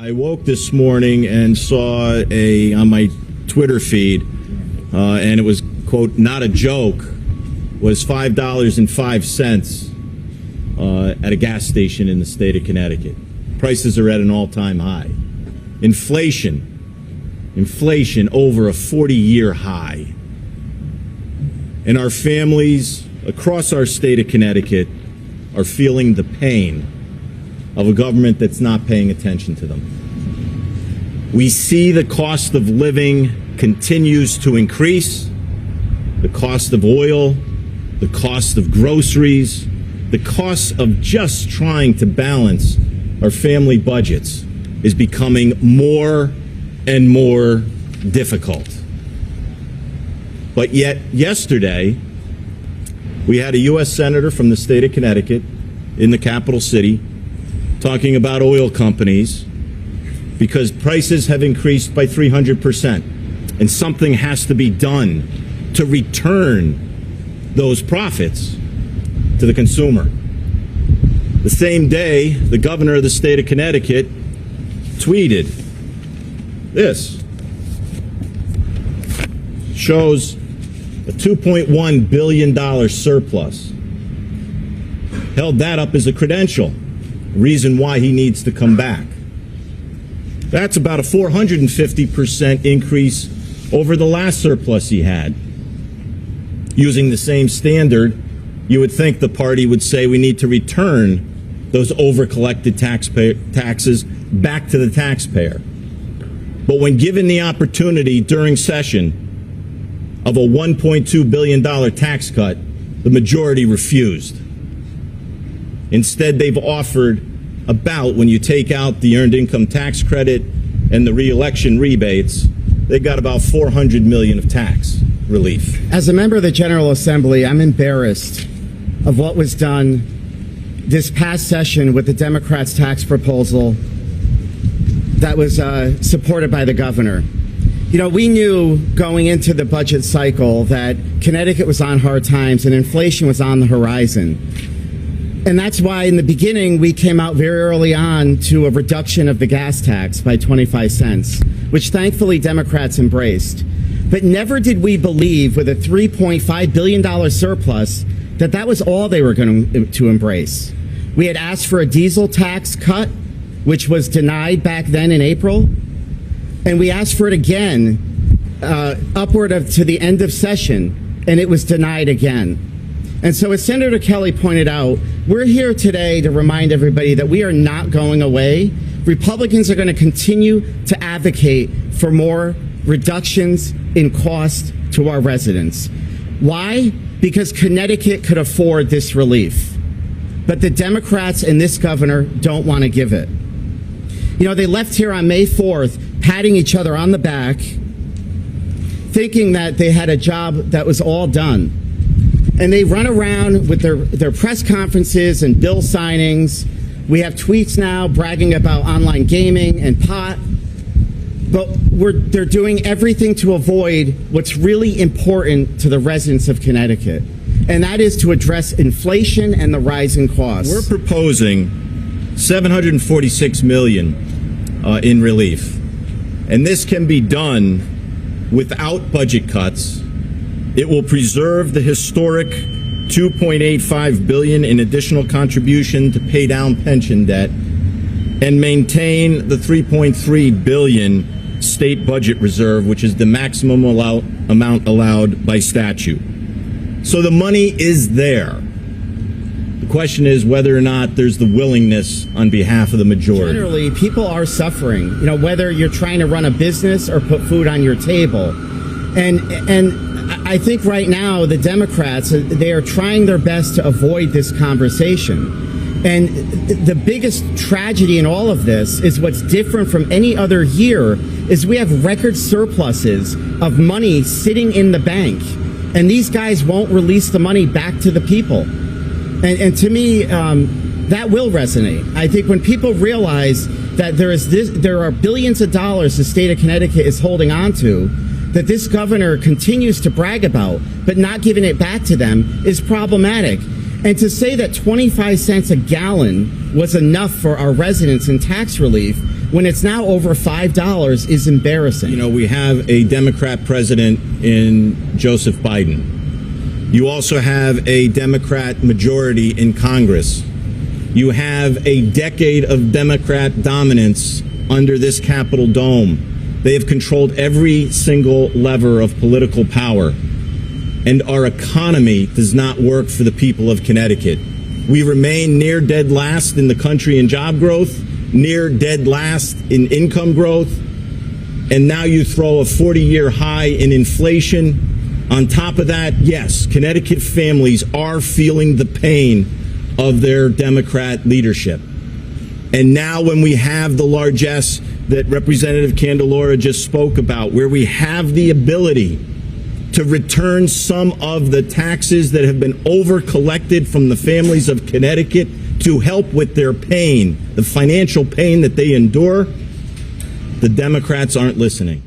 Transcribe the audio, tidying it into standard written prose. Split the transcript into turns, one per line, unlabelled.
I woke this morning and saw on my Twitter feed, and it was, quote, not a joke, was $5.05 at a gas station in the state of Connecticut. Prices are at an all-time high. Inflation over a 40-year high. And our families across our state of Connecticut are feeling the pain of a government that's not paying attention to them. We see the cost of living continues to increase, the cost of oil, the cost of groceries, the cost of just trying to balance our family budgets is becoming more and more difficult. But yet, yesterday, we had a U.S. Senator from the state of Connecticut in the capital city talking about oil companies because prices have increased by 300%, and something has to be done to return those profits to the consumer. The same day, the governor of the state of Connecticut tweeted this. Shows a $2.1 billion surplus. Held that up as a credential. Reason why he needs to come back. That's about a 450% increase over the last surplus he had. Using the same standard, you would think the party would say we need to return those over-collected taxes back to the taxpayer. But when given the opportunity during session of a $1.2 billion tax cut, the majority refused. Instead, they've offered about, when you take out the earned income tax credit and the re-election rebates, they got about $400 million of tax relief.
As a member of the General Assembly, I'm embarrassed of what was done this past session with the Democrats' tax proposal that was supported by the governor. You know, we knew going into the budget cycle that Connecticut was on hard times and inflation was on the horizon. And that's why in the beginning we came out very early on to a reduction of the gas tax by 25 cents, which thankfully Democrats embraced. But never did we believe with a $3.5 billion surplus that that was all they were going to embrace. We had asked for a diesel tax cut, which was denied back then in April. And we asked for it again upward to the end of session, and it was denied again. And so as Senator Kelly pointed out, we're here today to remind everybody that we are not going away. Republicans are going to continue to advocate for more reductions in cost to our residents. Why? Because Connecticut could afford this relief. But the Democrats and this governor don't want to give it. You know, they left here on May 4th patting each other on the back, thinking that they had a job that was all done. And they run around with their press conferences and bill signings. We have tweets now bragging about online gaming and pot. But they're doing everything to avoid what's really important to the residents of Connecticut. And that is to address inflation and the rising costs.
We're proposing $746 million in relief. And this can be done without budget cuts. It will preserve the historic $2.85 billion in additional contribution to pay down pension debt and maintain the $3.3 billion state budget reserve, which is the maximum amount allowed by statute. So the money is there. The question is whether or not there's the willingness on behalf of the majority.
Generally, people are suffering, you know, whether you're trying to run a business or put food on your table. And I think right now the Democrats, they are trying their best to avoid this conversation. And the biggest tragedy in all of this is what's different from any other year is we have record surpluses of money sitting in the bank. And these guys won't release the money back to the people. And to me, that will resonate. I think when people realize that there are billions of dollars the state of Connecticut is holding on to, that this governor continues to brag about, but not giving it back to them, is problematic. And to say that 25 cents a gallon was enough for our residents in tax relief when it's now over $5 is embarrassing.
You know, we have a Democrat president in Joseph Biden. You also have a Democrat majority in Congress. You have a decade of Democrat dominance under this Capitol dome. They have controlled every single lever of political power. And our economy does not work for the people of Connecticut. We remain near dead last in the country in job growth, near dead last in income growth, and now you throw a 40-year high in inflation. On top of that, yes, Connecticut families are feeling the pain of their Democrat leadership. And now when we have the largesse that Representative Candelora just spoke about, where we have the ability to return some of the taxes that have been over-collected from the families of Connecticut to help with their pain, the financial pain that they endure, the Democrats aren't listening.